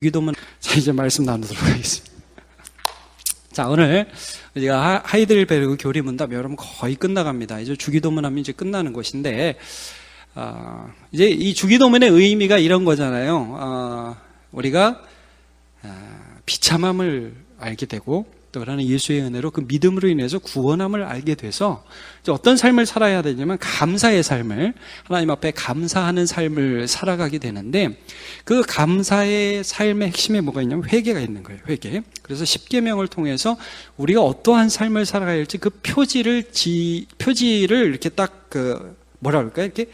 주기도문. 자, 이제 말씀 나누도록 하겠습니다. 자, 오늘 우리가 하이델베르그 교리문답 여러분 거의 끝나갑니다. 이제 주기도문 하면 이제 끝나는 것인데, 이제 이 주기도문의 의미가 이런 거잖아요. 우리가 비참함을 알게 되고, 또 그러는 예수의 은혜로 그 믿음으로 인해서 구원함을 알게 돼서 이제 어떤 삶을 살아야 되냐면 감사의 삶을, 하나님 앞에 감사하는 삶을 살아가게 되는데, 그 감사의 삶의 핵심에 뭐가 있냐면 회개가 있는 거예요. 회개. 그래서 십계명을 통해서 우리가 어떠한 삶을 살아가야 할지 그 표지를 이렇게 딱 뭐라 그럴까요? 이렇게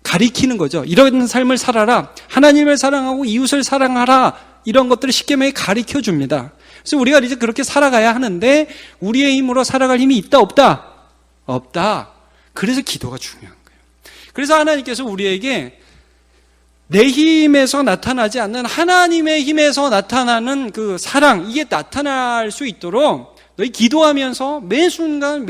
가리키는 거죠. 이런 삶을 살아라. 하나님을 사랑하고 이웃을 사랑하라. 이런 것들을 십계명이 가르쳐 줍니다. 그래서 우리가 이제 그렇게 살아가야 하는데, 우리의 힘으로 살아갈 힘이 있다, 없다? 없다. 그래서 기도가 중요한 거예요. 그래서 하나님께서 우리에게 내 힘에서 나타나지 않는 하나님의 힘에서 나타나는 그 사랑, 이게 나타날 수 있도록 너희 기도하면서 매 순간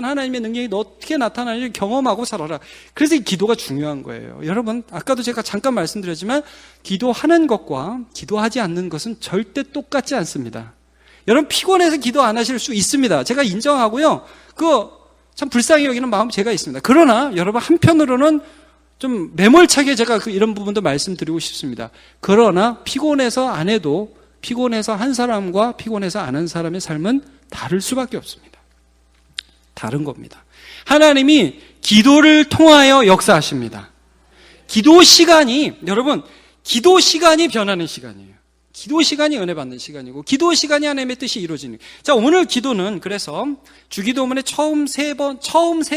하나님의 능력이 어떻게 나타나는지 경험하고 살아라. 그래서 이 기도가 중요한 거예요. 여러분, 아까도 제가 잠깐 말씀드렸지만 기도하는 것과 기도하지 않는 것은 절대 똑같지 않습니다. 여러분, 피곤해서 기도 안 하실 수 있습니다. 제가 인정하고요. 참 불쌍히 여기는 마음 제가 있습니다. 그러나 여러분, 한편으로는 좀 매몰차게 제가 이런 부분도 말씀드리고 싶습니다. 그러나 피곤해서 안 해도 피곤해서 한 사람과 피곤해서 안 한 사람의 삶은 다를 수밖에 없습니다. 다른 겁니다. 하나님이 기도를 통하여 역사하십니다. 기도 시간이, 여러분, 기도 시간이 변하는 시간이에요. 기도 시간이 은혜 받는 시간이고, 기도 시간이 하나님의 뜻이 이루어지는. 자, 오늘 기도는 그래서 주기도문의 처음 세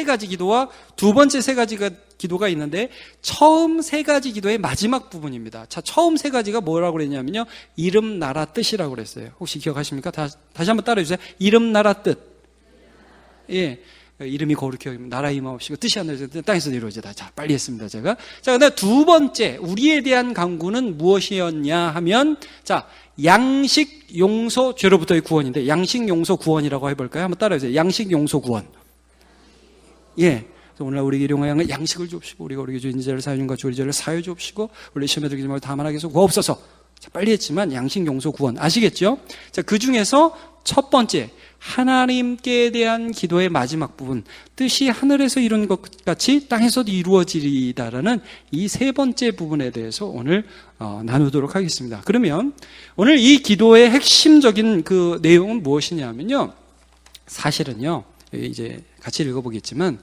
가지 기도와 두 번째 세 가지 기도가 있는데, 처음 세 가지 기도의 마지막 부분입니다. 자, 처음 세 가지가 뭐라고 그랬냐면요, 이름, 나라, 뜻이라고 그랬어요. 혹시 기억하십니까? 다시 한번 따라해 주세요. 이름, 나라, 뜻. 예. 이름이 거룩히 여기면 나라 임하옵시고 뜻이 하늘에서 땅에서 이루어지다. 자, 빨리 했습니다, 제가. 자, 근데 두 번째, 우리에 대한 간구는 무엇이었냐 하면, 자, 양식, 용서, 죄로부터의 구원인데, 양식, 용서, 구원이라고 해볼까요? 한번 따라해주세요. 양식, 용서, 구원. 예. 오늘날 우리에게 일용할 양식을 주옵시고, 우리가 우리에게 주인 죄를 사하여준과 주의 죄를 사하여 주옵시고, 우리 시험에 들기지 말고 다만하게 해서 구하옵소서. 자, 빨리 했지만 양식, 용서, 구원. 아시겠죠? 자, 그 중에서 첫 번째, 하나님께 대한 기도의 마지막 부분, 뜻이 하늘에서 이룬 것 같이 땅에서도 이루어지리다라는 이 세 번째 부분에 대해서 오늘 나누도록 하겠습니다. 그러면 오늘 이 기도의 핵심적인 그 내용은 무엇이냐면요, 사실은요, 이제 같이 읽어보겠지만,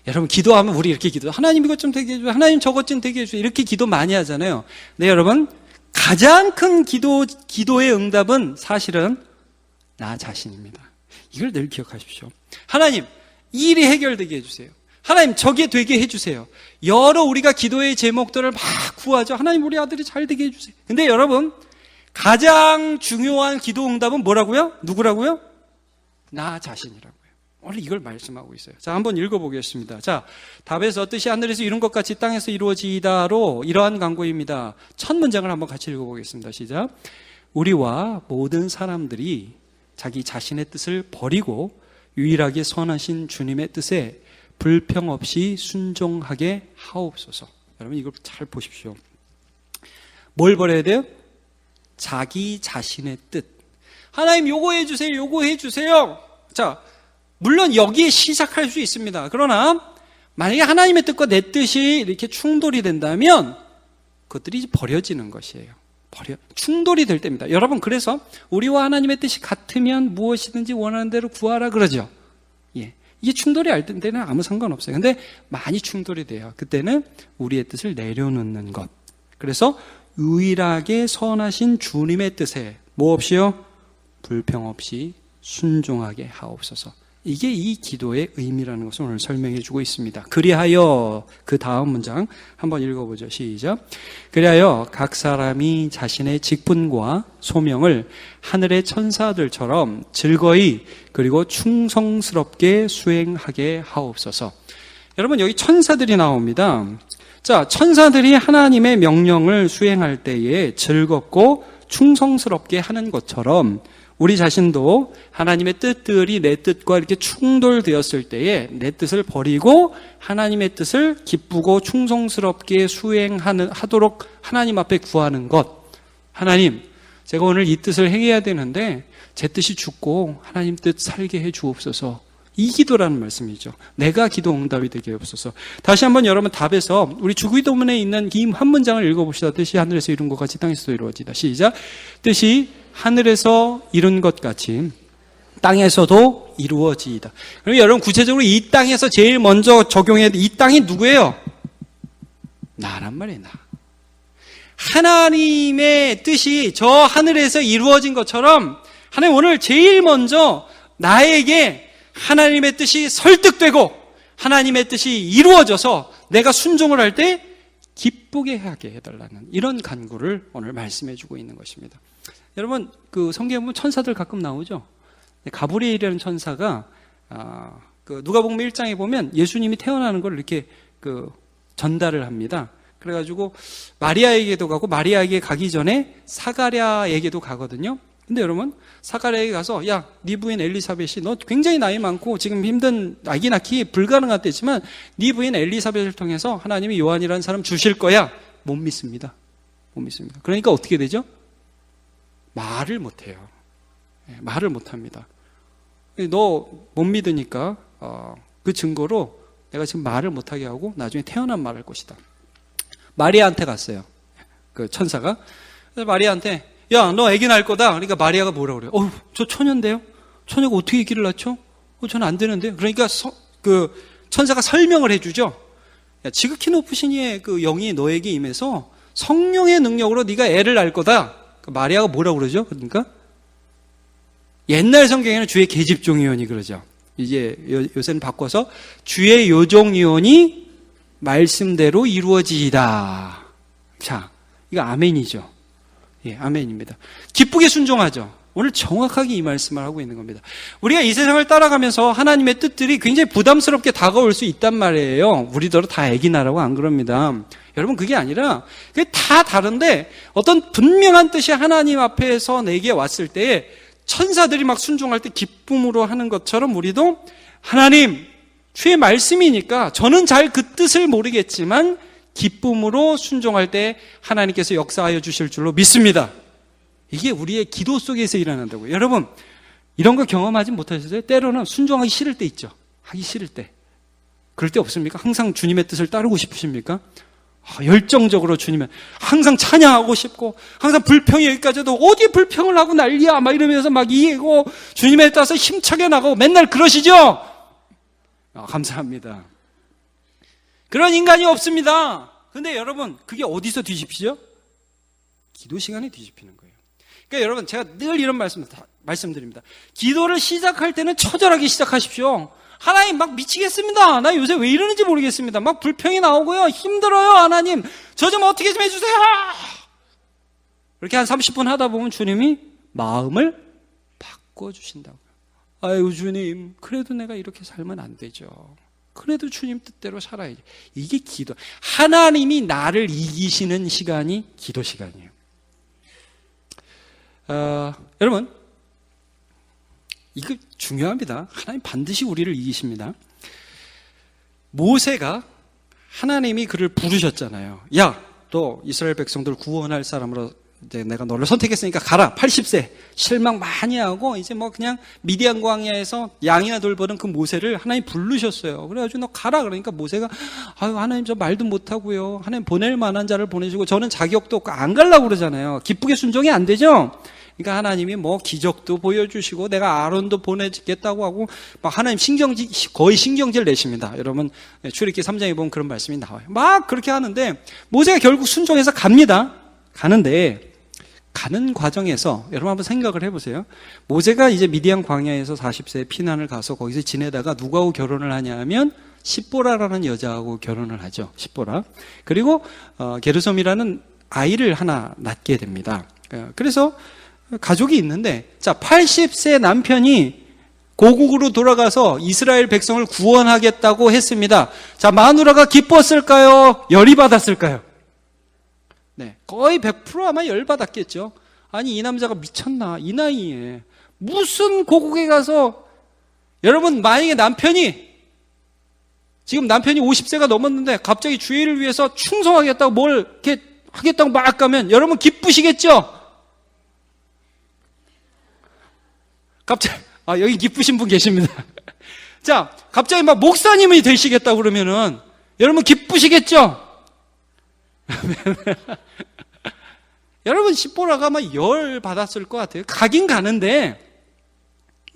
여러분, 기도하면 우리 이렇게 기도, 하나님 이것 좀 되게 해주세요, 하나님 저것 좀 되게 해주세요, 이렇게 기도 많이 하잖아요. 네, 여러분, 가장 큰 기도의 응답은 사실은 나 자신입니다. 이걸 늘 기억하십시오. 하나님, 이 일이 해결되게 해주세요. 하나님, 저게 되게 해주세요. 여러 우리가 기도의 제목들을 막 구하죠. 하나님, 우리 아들이 잘 되게 해주세요. 근데 여러분, 가장 중요한 기도 응답은 뭐라고요? 누구라고요? 나 자신이라고요. 오늘 이걸 말씀하고 있어요. 자, 한번 읽어보겠습니다. 자, 답에서 뜻이 하늘에서 이룬 것 같이 땅에서 이루어지다로 이러한 간구입니다. 첫 문장을 한번 같이 읽어보겠습니다. 시작. 우리와 모든 사람들이 자기 자신의 뜻을 버리고 유일하게 선하신 주님의 뜻에 불평 없이 순종하게 하옵소서. 여러분, 이걸 잘 보십시오. 뭘 버려야 돼요? 자기 자신의 뜻. 하나님, 요거 해주세요, 요거 해주세요. 자, 물론 여기에 시작할 수 있습니다. 그러나 만약에 하나님의 뜻과 내 뜻이 이렇게 충돌이 된다면 그것들이 버려지는 것이에요. 충돌이 될 때입니다. 여러분, 그래서 우리와 하나님의 뜻이 같으면 무엇이든지 원하는 대로 구하라 그러죠. 예. 이게 충돌이 할 때는 아무 상관없어요. 근데 많이 충돌이 돼요. 그때는 우리의 뜻을 내려놓는 것. 그래서 유일하게 선하신 주님의 뜻에 뭐 없이요? 불평 없이 순종하게 하옵소서. 이게 이 기도의 의미라는 것을 오늘 설명해 주고 있습니다. 그리하여, 그 다음 문장 한번 읽어보죠. 시작. 그리하여 각 사람이 자신의 직분과 소명을 하늘의 천사들처럼 즐거이 그리고 충성스럽게 수행하게 하옵소서. 여러분, 여기 천사들이 나옵니다. 자, 천사들이 하나님의 명령을 수행할 때에 즐겁고 충성스럽게 하는 것처럼 우리 자신도 하나님의 뜻들이 내 뜻과 이렇게 충돌되었을 때에 내 뜻을 버리고 하나님의 뜻을 기쁘고 충성스럽게 수행하도록 하나님 앞에 구하는 것. 하나님, 제가 오늘 이 뜻을 행해야 되는데 제 뜻이 죽고 하나님 뜻 살게 해 주옵소서. 이 기도라는 말씀이죠. 내가 기도 응답이 되게 하옵소서. 다시 한번 여러분 답에서 우리 주기도문에 있는 이 한 문장을 읽어봅시다. 뜻이 하늘에서 이룬 것 같이 땅에서도 이루어지다. 시작. 뜻이 하늘에서 이룬 것 같이 땅에서도 이루어지이다. 그럼 여러분 구체적으로 이 땅에서 제일 먼저 적용해야 돼. 이 땅이 누구예요? 나란 말이에요. 나. 하나님의 뜻이 저 하늘에서 이루어진 것처럼 하나님 오늘 제일 먼저 나에게 하나님의 뜻이 설득되고 하나님의 뜻이 이루어져서 내가 순종을 할 때 기쁘게 하게 해달라는 이런 간구를 오늘 말씀해 주고 있는 것입니다. 여러분 그 성경에 보면 천사들 가끔 나오죠. 가브리엘이라는 천사가 그 누가복음 1장에 보면 예수님이 태어나는 걸 이렇게 그 전달을 합니다. 그래가지고 마리아에게도 가고 마리아에게 가기 전에 사가랴에게도 가거든요. 근데 여러분 사가랴에게 가서 야, 네 부인 엘리사벳이 너 굉장히 나이 많고 지금 힘든 아기 낳기 불가능한 때지만 네 부인 엘리사벳을 통해서 하나님이 요한이라는 사람 주실 거야. 못 믿습니다. 못 믿습니다. 그러니까 어떻게 되죠? 말을 못해요. 말을 못합니다. 너 못 믿으니까 그 증거로 내가 지금 말을 못하게 하고 나중에 태어난 말할 것이다. 마리아한테 갔어요. 그 천사가. 그래서 마리아한테 야, 너 아기 낳을 거다. 그러니까 마리아가 뭐라 그래요? 저 처녀인데요? 처녀가 어떻게 아기를 낳죠? 저는 안 되는데요. 그러니까 그 천사가 설명을 해주죠. 야, 지극히 높으신 이의 그 영이 너에게 임해서 성령의 능력으로 네가 애를 낳을 거다. 그 마리아가 뭐라 그러죠? 그러니까 옛날 성경에는 주의 계집종이오니 그러죠. 이제 요새는 바꿔서 주의 요종이오니 말씀대로 이루어지이다. 자, 이거 아멘이죠. 예, 아멘입니다. 기쁘게 순종하죠. 오늘 정확하게 이 말씀을 하고 있는 겁니다. 우리가 이 세상을 따라가면서 하나님의 뜻들이 굉장히 부담스럽게 다가올 수 있단 말이에요. 우리더러 다 애기나라고 안 그럽니다. 여러분 그게 아니라 그게 다 다른데 어떤 분명한 뜻이 하나님 앞에서 내게 왔을 때에 천사들이 막 순종할 때 기쁨으로 하는 것처럼 우리도 하나님 주의 말씀이니까 저는 잘 그 뜻을 모르겠지만 기쁨으로 순종할 때 하나님께서 역사하여 주실 줄로 믿습니다. 이게 우리의 기도 속에서 일어난다고요. 여러분 이런 거 경험하지 못하셨어요? 때로는 순종하기 싫을 때 있죠. 하기 싫을 때. 그럴 때 없습니까? 항상 주님의 뜻을 따르고 싶으십니까? 열정적으로 주님의 항상 찬양하고 싶고 항상 불평이 여기까지도 어디 불평을 하고 난리야 막 이러면서 막 이기고 주님에 따라서 힘차게 나가고 맨날 그러시죠? 감사합니다. 그런 인간이 없습니다. 근데 여러분 그게 어디서 뒤집히죠? 기도 시간에 뒤집히는 거예요. 그러니까 여러분 제가 늘 이런 말씀드립니다. 기도를 시작할 때는 처절하게 시작하십시오. 하나님 막 미치겠습니다. 나 요새 왜 이러는지 모르겠습니다. 막 불평이 나오고요. 힘들어요. 하나님 저 좀 어떻게 좀 해주세요. 이렇게 한 30분 하다 보면 주님이 마음을 바꿔주신다고요. 아유 주님 그래도 내가 이렇게 살면 안 되죠. 그래도 주님 뜻대로 살아야지. 이게 기도. 하나님이 나를 이기시는 시간이 기도 시간이에요. 여러분 이거 중요합니다. 하나님 반드시 우리를 이기십니다. 모세가 하나님이 그를 부르셨잖아요. 야, 너 이스라엘 백성들 구원할 사람으로 이제 내가 너를 선택했으니까 가라. 80세 실망 많이 하고 이제 뭐 그냥 미디안 광야에서 양이나 돌보는 그 모세를 하나님 부르셨어요. 그래가지고 너 가라. 그러니까 모세가 아유 하나님 저 말도 못하고요. 하나님 보낼 만한 자를 보내주고 저는 자격도 없고 안 가려고 그러잖아요. 기쁘게 순종이 안 되죠. 그러니까 하나님이 뭐 기적도 보여주시고 내가 아론도 보내겠다고 하고 막 하나님 거의 신경질 내십니다. 여러분 출애굽기 3장에 보면 그런 말씀이 나와요. 막 그렇게 하는데 모세가 결국 순종해서 갑니다. 가는데 가는 과정에서 여러분 한번 생각을 해보세요. 모세가 이제 미디안 광야에서 40세에 피난을 가서 거기서 지내다가 누구하고 결혼을 하냐 하면 십보라라는 여자하고 결혼을 하죠. 십보라. 그리고 게르솜이라는 아이를 하나 낳게 됩니다. 그래서 가족이 있는데 자 80세 남편이 고국으로 돌아가서 이스라엘 백성을 구원하겠다고 했습니다. 자 마누라가 기뻤을까요? 열이 받았을까요? 네, 거의 100% 아마 열받았겠죠. 아니 이 남자가 미쳤나 이 나이에 무슨 고국에 가서, 여러분, 만약에 지금 남편이 50세가 넘었는데 갑자기 주의를 위해서 충성하겠다고 뭘 이렇게 하겠다고 막 가면 여러분 기쁘시겠죠? 갑자기, 여기 기쁘신 분 계십니다. 자, 갑자기 막 목사님이 되시겠다고 그러면은 여러분 기쁘시겠죠? 여러분 십보라가 막 열 받았을 것 같아요. 가긴 가는데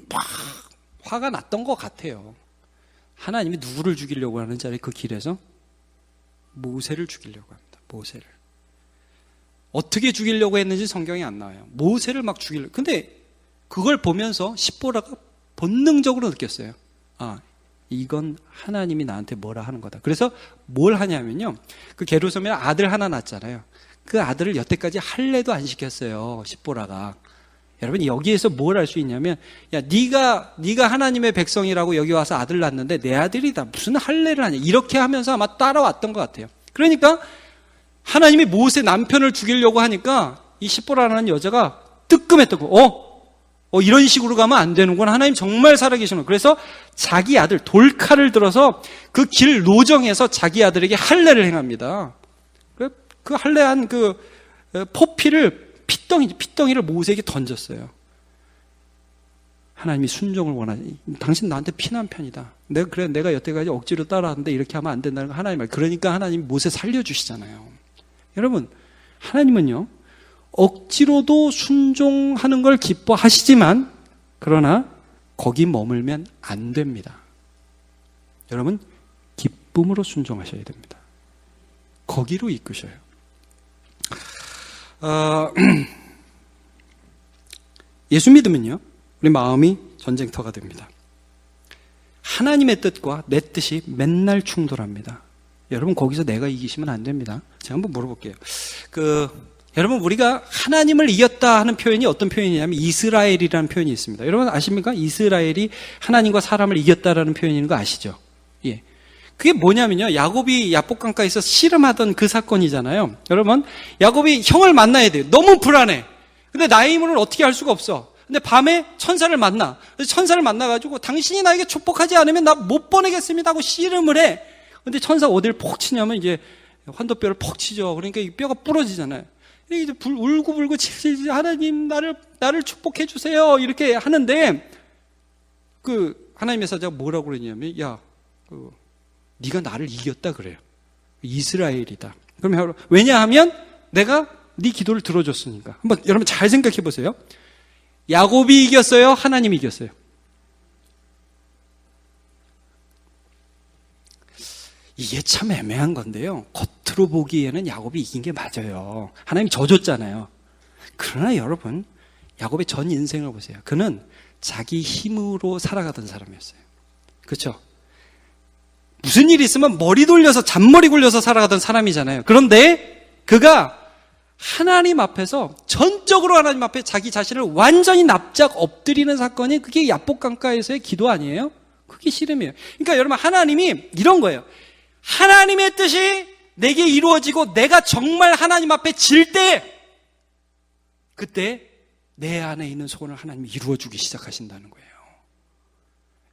막 화가 났던 것 같아요. 하나님이 누구를 죽이려고 하는지 알아요? 그 길에서 모세를 죽이려고 합니다. 모세를. 어떻게 죽이려고 했는지 성경에 안 나와요. 모세를 막 죽이려고. 근데 그걸 보면서 십보라가 본능적으로 느꼈어요. 이건 하나님이 나한테 뭐라 하는 거다. 그래서 뭘 하냐면요, 그 게르솜에 아들 하나 낳았잖아요. 그 아들을 여태까지 할례도 안 시켰어요, 십보라가. 여러분, 여기에서 뭘 알 수 있냐면, 야, 네가 하나님의 백성이라고 여기 와서 아들 낳았는데 내 아들이다, 무슨 할례를 하냐, 이렇게 하면서 아마 따라왔던 것 같아요. 그러니까 하나님이 모세 남편을 죽이려고 하니까 이 십보라라는 여자가 뜨끔했던 거. 이런 식으로 가면 안 되는구나. 하나님 정말 살아계시는. 그래서 자기 아들 돌칼을 들어서 그 길 노정에서 자기 아들에게 할례를 행합니다. 그 할례한 그 포피를 핏덩이를 모세에게 던졌어요. 하나님이 순종을 원하니, 당신 나한테 피난 편이다. 내가 여태까지 억지로 따라왔는데 이렇게 하면 안 된다는 거 하나님 말. 그러니까 하나님이 모세 살려주시잖아요. 여러분, 하나님은요, 억지로도 순종하는 걸 기뻐하시지만, 그러나 거기 머물면 안 됩니다. 여러분, 기쁨으로 순종하셔야 됩니다. 거기로 이끄셔요. 예수 믿으면요, 우리 마음이 전쟁터가 됩니다. 하나님의 뜻과 내 뜻이 맨날 충돌합니다. 여러분, 거기서 내가 이기시면 안 됩니다. 제가 한번 물어볼게요. 여러분, 우리가 하나님을 이겼다 하는 표현이 어떤 표현이냐면 이스라엘이라는 표현이 있습니다. 여러분 아십니까? 이스라엘이 하나님과 사람을 이겼다라는 표현인 거 아시죠? 예. 그게 뭐냐면요, 야곱이 야복강가에서 씨름하던 그 사건이잖아요. 여러분, 야곱이 형을 만나야 돼요. 너무 불안해. 근데 나의 힘으로는 어떻게 할 수가 없어. 근데 밤에 천사를 만나. 천사를 만나가지고 당신이 나에게 축복하지 않으면 나 못 보내겠습니다 하고 씨름을 해. 근데 천사가 어디를 퍽 치냐면 이제 환도뼈를 퍽 치죠. 그러니까 이 뼈가 부러지잖아요. 이제 울고불고 치지, 하나님 나를 축복해 주세요, 이렇게 하는데 하나님의 사자가 뭐라고 그러냐면, 야, 네가 나를 이겼다 그래요. 이스라엘이다. 그러면 왜냐하면 내가 네 기도를 들어줬으니까. 한번 여러분 잘 생각해 보세요. 야곱이 이겼어요, 하나님이 이겼어요? 이게 참 애매한 건데요, 겉으로 보기에는 야곱이 이긴 게 맞아요. 하나님이 져줬잖아요. 그러나 여러분, 야곱의 전 인생을 보세요. 그는 자기 힘으로 살아가던 사람이었어요. 그렇죠? 무슨 일이 있으면 머리 돌려서, 잔머리 굴려서 살아가던 사람이잖아요. 그런데 그가 하나님 앞에서, 전적으로 하나님 앞에 자기 자신을 완전히 납작 엎드리는 사건이, 그게 야복강가에서의 기도 아니에요? 그게 씨름이에요. 그러니까 여러분, 하나님이 이런 거예요. 하나님의 뜻이 내게 이루어지고 내가 정말 하나님 앞에 질 때, 그때 내 안에 있는 소원을 하나님이 이루어주기 시작하신다는 거예요.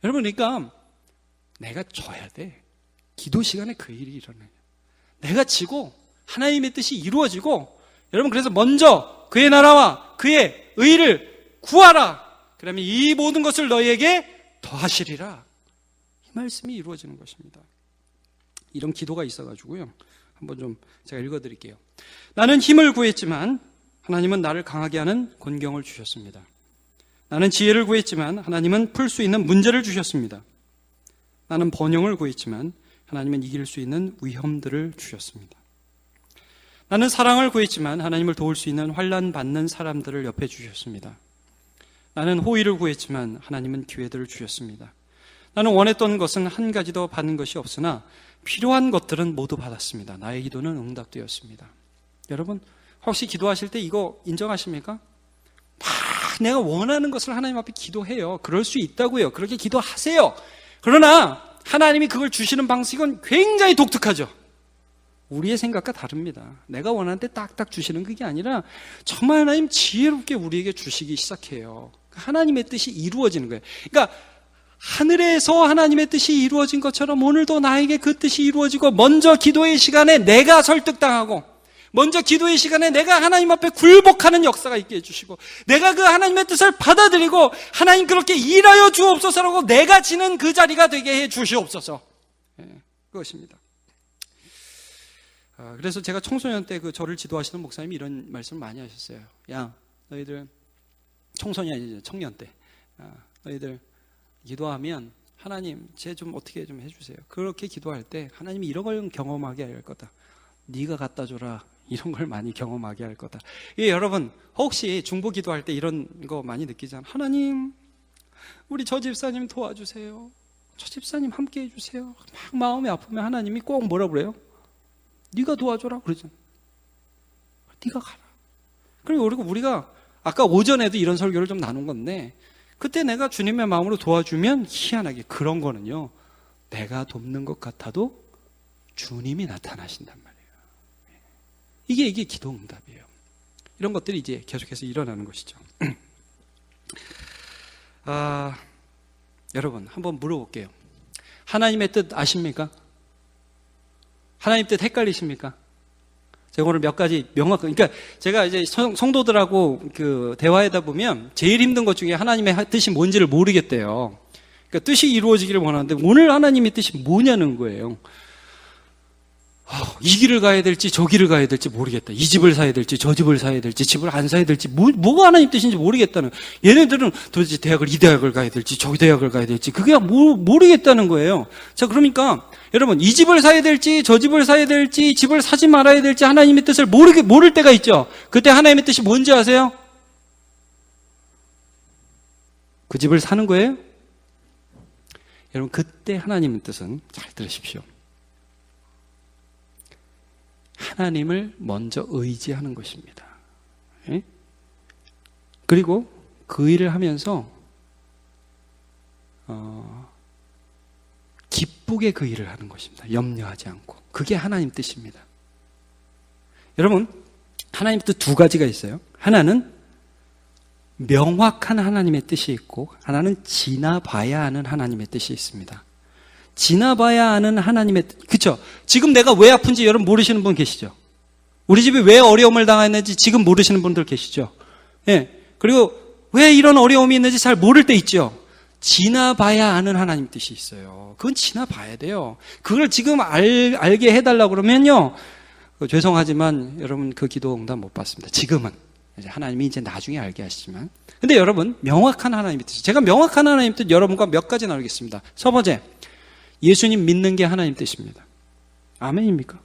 여러분, 그러니까 내가 져야 돼. 기도 시간에 그 일이 일어나요. 내가 지고 하나님의 뜻이 이루어지고, 여러분, 그래서 먼저 그의 나라와 그의 의를 구하라. 그러면 이 모든 것을 너희에게 더하시리라. 이 말씀이 이루어지는 것입니다. 이런 기도가 있어가지고요, 한번 좀 제가 읽어드릴게요. 나는 힘을 구했지만 하나님은 나를 강하게 하는 권경을 주셨습니다. 나는 지혜를 구했지만 하나님은 풀 수 있는 문제를 주셨습니다. 나는 번영을 구했지만 하나님은 이길 수 있는 위험들을 주셨습니다. 나는 사랑을 구했지만 하나님을 도울 수 있는 환난 받는 사람들을 옆에 주셨습니다. 나는 호의를 구했지만 하나님은 기회들을 주셨습니다. 나는 원했던 것은 한 가지도 받는 것이 없으나 필요한 것들은 모두 받았습니다. 나의 기도는 응답되었습니다. 여러분, 혹시 기도하실 때 이거 인정하십니까? 내가 원하는 것을 하나님 앞에 기도해요. 그럴 수 있다고요. 그렇게 기도하세요. 그러나 하나님이 그걸 주시는 방식은 굉장히 독특하죠. 우리의 생각과 다릅니다. 내가 원하는 때 딱딱 주시는 그게 아니라 정말 하나님 지혜롭게 우리에게 주시기 시작해요. 하나님의 뜻이 이루어지는 거예요. 그러니까 하늘에서 하나님의 뜻이 이루어진 것처럼 오늘도 나에게 그 뜻이 이루어지고, 먼저 기도의 시간에 내가 설득당하고, 먼저 기도의 시간에 내가 하나님 앞에 굴복하는 역사가 있게 해주시고, 내가 그 하나님의 뜻을 받아들이고, 하나님 그렇게 일하여 주옵소서라고 내가 지는 그 자리가 되게 해 주시옵소서. 그것입니다. 그래서 제가 청소년 때 그 저를 지도하시는 목사님이 이런 말씀을 많이 하셨어요. 야, 너희들 청소년이 아니죠, 청년 때. 너희들 기도하면 하나님 쟤 좀 어떻게 좀 해주세요. 그렇게 기도할 때 하나님이 이런 걸 경험하게 할 거다. 네가 갖다 줘라. 이런 걸 많이 경험하게 할 거다. 여러분 혹시 중보 기도할 때 이런 거 많이 느끼잖아요. 하나님 우리 저 집사님 도와주세요. 저 집사님 함께 해주세요. 막 마음이 아프면 하나님이 꼭 뭐라 그래요? 네가 도와줘라 그러잖아요. 네가 가라. 그리고 우리가 아까 오전에도 이런 설교를 좀 나눈 건데, 그때 내가 주님의 마음으로 도와주면 희한하게 그런 거는요, 내가 돕는 것 같아도 주님이 나타나신단 말이에요. 이게 기도 응답이에요. 이런 것들이 이제 계속해서 일어나는 것이죠. 여러분 한번 물어볼게요. 하나님의 뜻 아십니까? 하나님 뜻 헷갈리십니까? 제가 오늘 몇 가지 그러니까 제가 이제 성도들하고 그 대화하다 보면 제일 힘든 것 중에 하나님의 뜻이 뭔지를 모르겠대요. 그러니까 뜻이 이루어지기를 원하는데 오늘 하나님의 뜻이 뭐냐는 거예요. 이 길을 가야 될지 저 길을 가야 될지 모르겠다. 이 집을 사야 될지 저 집을 사야 될지 집을 안 사야 될지 뭐가 하나님 뜻인지 모르겠다는. 얘네들은 도대체 이 대학을 가야 될지 저 대학을 가야 될지 그게 모르겠다는 거예요. 자, 그러니까 여러분 이 집을 사야 될지 저 집을 사야 될지 집을 사지 말아야 될지 하나님의 뜻을 모를 때가 있죠. 그때 하나님의 뜻이 뭔지 아세요? 그 집을 사는 거예요? 여러분 그때 하나님의 뜻은 잘 들으십시오. 하나님을 먼저 의지하는 것입니다. 예? 그리고 그 일을 하면서 기쁘게 그 일을 하는 것입니다. 염려하지 않고. 그게 하나님 뜻입니다. 여러분 하나님 뜻 두 가지가 있어요. 하나는 명확한 하나님의 뜻이 있고, 하나는 지나봐야 하는 하나님의 뜻이 있습니다. 지나봐야 하는 하나님의 뜻. 그쵸? 지금 내가 왜 아픈지 여러분 모르시는 분 계시죠? 우리 집이 왜 어려움을 당했는지 지금 모르시는 분들 계시죠? 예. 그리고 왜 이런 어려움이 있는지 잘 모를 때 있죠? 지나봐야 하는 하나님 뜻이 있어요. 그건 지나봐야 돼요. 그걸 지금 알게 해달라고 그러면요, 죄송하지만 여러분 그 기도 응답 못 받습니다. 지금은. 하나님이 이제 나중에 알게 하시지만. 근데 여러분 명확한 하나님의 뜻. 제가 명확한 하나님 뜻 여러분과 몇 가지 나누겠습니다. 첫 번째, 예수님 믿는 게 하나님 뜻입니다. 아멘입니까?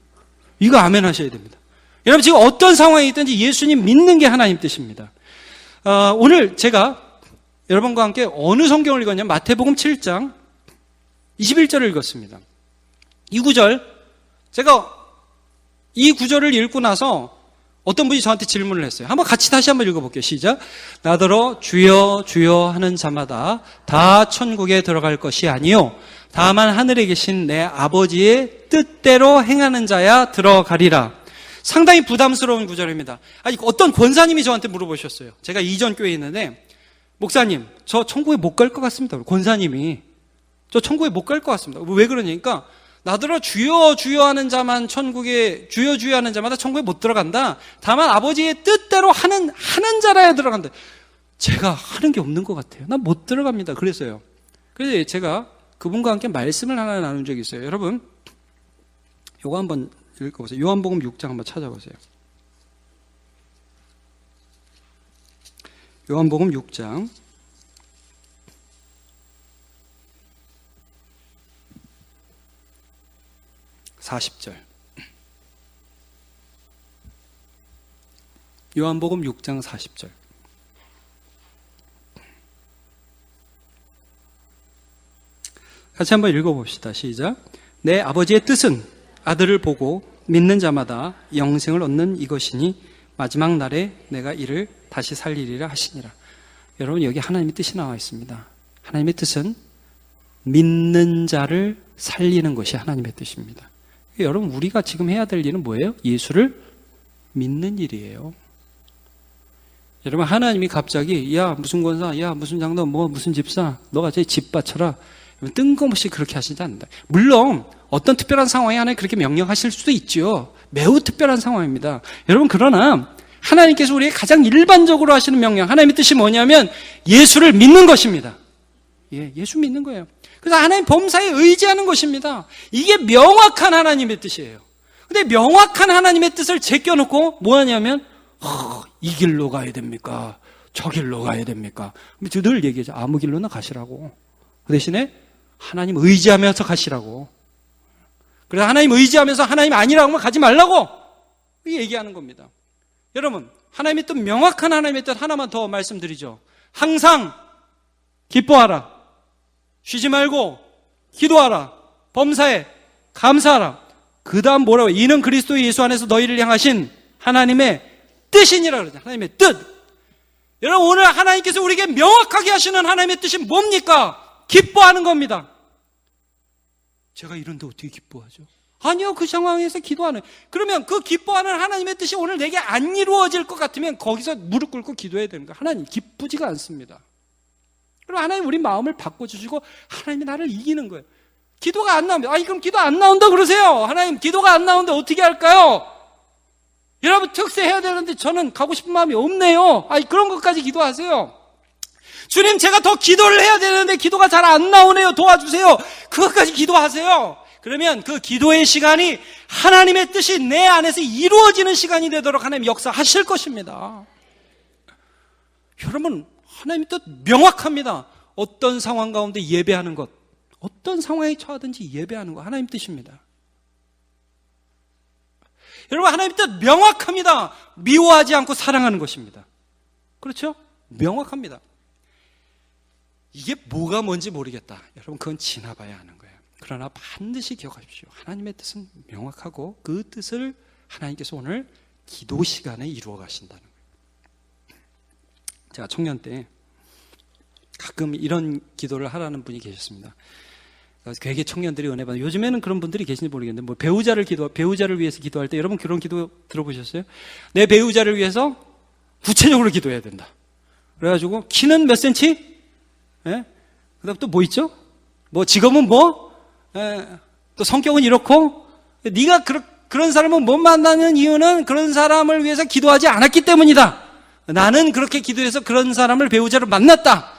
이거 아멘 하셔야 됩니다. 여러분 지금 어떤 상황이 있든지 예수님 믿는 게 하나님 뜻입니다. 오늘 제가 여러분과 함께 어느 성경을 읽었냐면 마태복음 7장 21절을 읽었습니다. 이 구절, 제가 이 구절을 읽고 나서 어떤 분이 저한테 질문을 했어요. 다시 한번 읽어볼게요. 시작. 나더러 주여 주여 하는 자마다 다 천국에 들어갈 것이 아니요 다만 하늘에 계신 내 아버지의 뜻대로 행하는 자야 들어가리라. 상당히 부담스러운 구절입니다. 아니 어떤 권사님이 저한테 물어보셨어요. 제가 이전 교회에 있는데, 목사님 저 천국에 못 갈 것 같습니다. 권사님이 저 천국에 못 갈 것 같습니다. 왜 그러냐니까, 나더러 주여 주여 하는 자만 천국에, 주여 주여 하는 자마다 천국에 못 들어간다. 다만 아버지의 뜻대로 하는 자라야 들어간다. 제가 하는 게 없는 것 같아요. 난 못 들어갑니다. 그래서요. 그래서 제가 그분과 함께 말씀을 하나 나눈 적이 있어요. 여러분 요거 한번 읽어보세요. 요한복음 6장 한번 찾아보세요. 요한복음 6장 40절. 요한복음 6장 40절. 같이 한번 읽어봅시다. 시작. 내 아버지의 뜻은 아들을 보고 믿는 자마다 영생을 얻는 이것이니 마지막 날에 내가 이를 다시 살리리라 하시니라. 여러분 여기 하나님의 뜻이 나와 있습니다. 하나님의 뜻은 믿는 자를 살리는 것이 하나님의 뜻입니다. 여러분 우리가 지금 해야 될 일은 뭐예요? 예수를 믿는 일이에요. 여러분, 하나님이 갑자기 야 무슨 권사, 야 무슨 장로, 뭐 무슨 집사, 너가 제 집 바쳐라, 뜬금없이 그렇게 하시지 않는다. 물론 어떤 특별한 상황에 하나님 그렇게 명령하실 수도 있죠. 매우 특별한 상황입니다. 여러분, 그러나 하나님께서 우리에게 가장 일반적으로 하시는 명령, 하나님의 뜻이 뭐냐면 예수를 믿는 것입니다. 예수 믿는 거예요. 그래서 하나님 범사에 의지하는 것입니다. 이게 명확한 하나님의 뜻이에요. 근데 명확한 하나님의 뜻을 제껴놓고 뭐 하냐면 이 길로 가야 됩니까? 저 길로 가야 됩니까? 늘 얘기하죠. 아무 길로나 가시라고. 그 대신에 하나님 의지하면서 가시라고. 그래서 하나님 의지하면서 하나님 아니라고 하면 가지 말라고 얘기하는 겁니다. 여러분, 하나님의 뜻, 명확한 하나님의 뜻 하나만 더 말씀드리죠. 항상 기뻐하라. 쉬지 말고 기도하라. 범사에 감사하라. 그 다음 뭐라고? 이는 그리스도 예수 안에서 너희를 향하신 하나님의 뜻이니라 그러죠. 하나님의 뜻. 여러분, 오늘 하나님께서 우리에게 명확하게 하시는 하나님의 뜻이 뭡니까? 기뻐하는 겁니다. 제가 이런데 어떻게 기뻐하죠? 아니요, 그 상황에서 기도하는. 그러면 그 기뻐하는 하나님의 뜻이 오늘 내게 안 이루어질 것 같으면 거기서 무릎 꿇고 기도해야 되는 거예요. 하나님, 기쁘지가 않습니다. 그럼 하나님 우리 마음을 바꿔주시고 하나님이 나를 이기는 거예요. 기도가 안 나옵니다. 아니, 그럼 기도 안 나온다 그러세요. 하나님, 기도가 안 나오는데 어떻게 할까요? 여러분, 특세해야 되는데 저는 가고 싶은 마음이 없네요. 아니, 그런 것까지 기도하세요. 주님, 제가 더 기도를 해야 되는데 기도가 잘 안 나오네요. 도와주세요. 그것까지 기도하세요. 그러면 그 기도의 시간이 하나님의 뜻이 내 안에서 이루어지는 시간이 되도록 하나님 역사하실 것입니다. 여러분, 하나님의 뜻 명확합니다. 어떤 상황 가운데 예배하는 것, 어떤 상황에 처하든지 예배하는 것, 하나님 뜻입니다. 여러분, 하나님 뜻 명확합니다. 미워하지 않고 사랑하는 것입니다. 그렇죠? 명확합니다. 이게 뭐가 뭔지 모르겠다. 여러분, 그건 지나봐야 하는 거예요. 그러나 반드시 기억하십시오. 하나님의 뜻은 명확하고 그 뜻을 하나님께서 오늘 기도 시간에 이루어 가신다는 거예요. 제가 청년 때 가끔 이런 기도를 하라는 분이 계셨습니다. 되게 청년들이 은혜 받는, 요즘에는 그런 분들이 계신지 모르겠는데, 뭐 배우자를 위해서 기도할 때 여러분 그런 기도 들어보셨어요? 내 배우자를 위해서 구체적으로 기도해야 된다. 그래가지고 키는 몇 센치? 예? 그다음 또 뭐 있죠? 뭐 직업은 뭐? 예. 또 성격은 이렇고, 네가 그런 사람을 못 만나는 이유는 그런 사람을 위해서 기도하지 않았기 때문이다. 나는 그렇게 기도해서 그런 사람을 배우자로 만났다.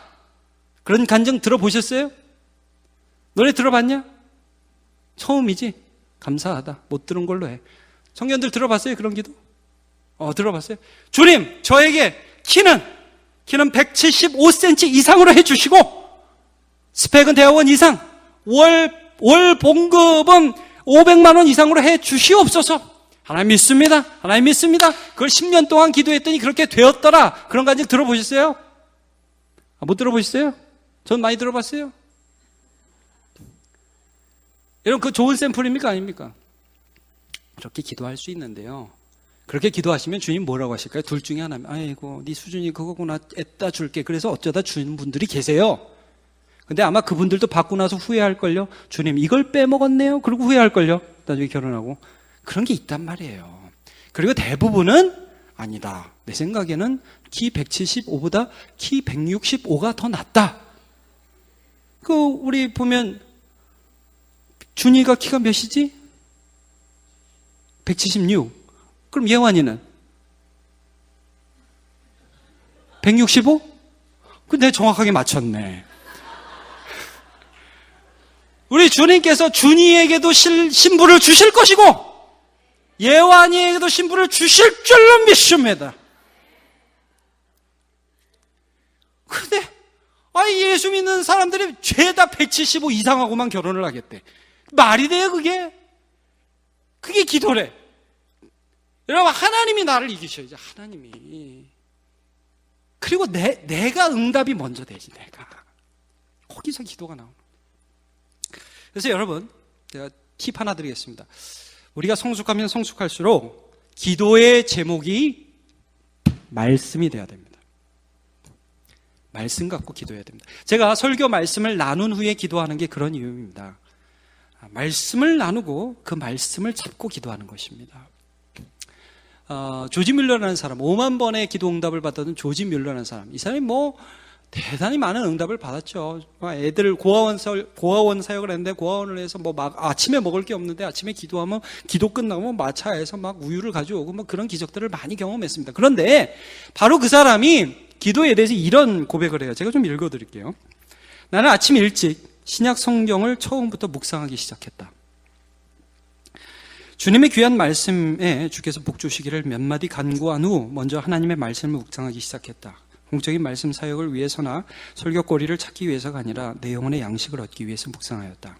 그런 간증 들어보셨어요? 노래 들어봤냐? 처음이지? 감사하다. 못 들은 걸로 해. 청년들 들어봤어요? 그런 기도? 들어봤어요? 주님, 저에게 키는 175cm 이상으로 해주시고, 스펙은 대학원 이상, 월 봉급은 500만 원 이상으로 해주시옵소서. 하나님 믿습니다. 하나님 믿습니다. 그걸 10년 동안 기도했더니 그렇게 되었더라. 그런 간증 들어보셨어요? 못 들어보셨어요? 전 많이 들어봤어요. 여러분, 그 좋은 샘플입니까? 아닙니까? 그렇게 기도할 수 있는데요. 그렇게 기도하시면 주님 뭐라고 하실까요? 둘 중에 하나면, 아이고, 네 수준이 그거구나, 애따 줄게. 그래서 어쩌다 주는 분들이 계세요. 근데 아마 그분들도 받고 나서 후회할걸요? 주님, 이걸 빼먹었네요? 그리고 후회할걸요? 나중에 결혼하고. 그런 게 있단 말이에요. 그리고 대부분은 아니다. 내 생각에는 키 175보다 키 165가 더 낫다. 우리 보면, 준이가 키가 몇이지? 176. 그럼 예완이는? 165? 근데 정확하게 맞췄네. 우리 주님께서 준이에게도 신부를 주실 것이고 예완이에게도 신부를 주실 줄로 믿습니다. 근데 예수 믿는 사람들이 죄다 175 이상하고만 결혼을 하겠대. 말이 돼요, 그게? 그게 기도래. 여러분, 하나님이 나를 이기셔야지, 하나님이. 그리고 내가 응답이 먼저 되지, 내가. 거기서 기도가 나오는 거예요. 그래서 여러분, 제가 팁 하나 드리겠습니다. 우리가 성숙하면 성숙할수록 기도의 제목이 말씀이 돼야 됩니다. 말씀 갖고 기도해야 됩니다. 제가 설교 말씀을 나눈 후에 기도하는 게 그런 이유입니다. 말씀을 나누고 그 말씀을 잡고 기도하는 것입니다. 조지 뮬러라는 사람, 5만 번의 기도 응답을 받았던 조지 뮬러라는 사람, 이 사람이 대단히 많은 응답을 받았죠. 애들 고아원 사역을 했는데, 고아원을 해서 아침에 먹을 게 없는데 아침에 기도하면, 기도 끝나면 마차에서 우유를 가져오고 그런 기적들을 많이 경험했습니다. 그런데 바로 그 사람이 기도에 대해서 이런 고백을 해요. 제가 좀 읽어드릴게요. 나는 아침 일찍 신약 성경을 처음부터 묵상하기 시작했다. 주님의 귀한 말씀에 주께서 복 주시기를 몇 마디 간구한 후 먼저 하나님의 말씀을 묵상하기 시작했다. 공적인 말씀 사역을 위해서나 설교거리를 찾기 위해서가 아니라 내 영혼의 양식을 얻기 위해서 묵상하였다.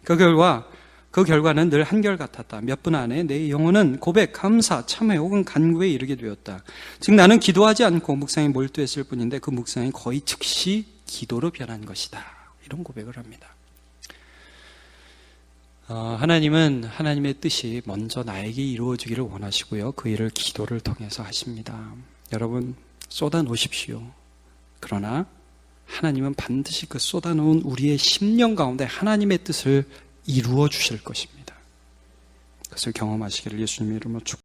그 결과는 늘 한결같았다. 몇 분 안에 내 영혼은 고백, 감사, 참회 혹은 간구에 이르게 되었다. 즉 나는 기도하지 않고 묵상에 몰두했을 뿐인데 그 묵상이 거의 즉시 기도로 변한 것이다. 이런 고백을 합니다. 하나님은 하나님의 뜻이 먼저 나에게 이루어지기를 원하시고요. 그 일을 기도를 통해서 하십니다. 여러분 쏟아놓으십시오. 그러나 하나님은 반드시 그 쏟아놓은 우리의 심령 가운데 하나님의 뜻을 이루어 주실 것입니다. 그것을 경험하시기를 예수님의 이름으로 축복합니다.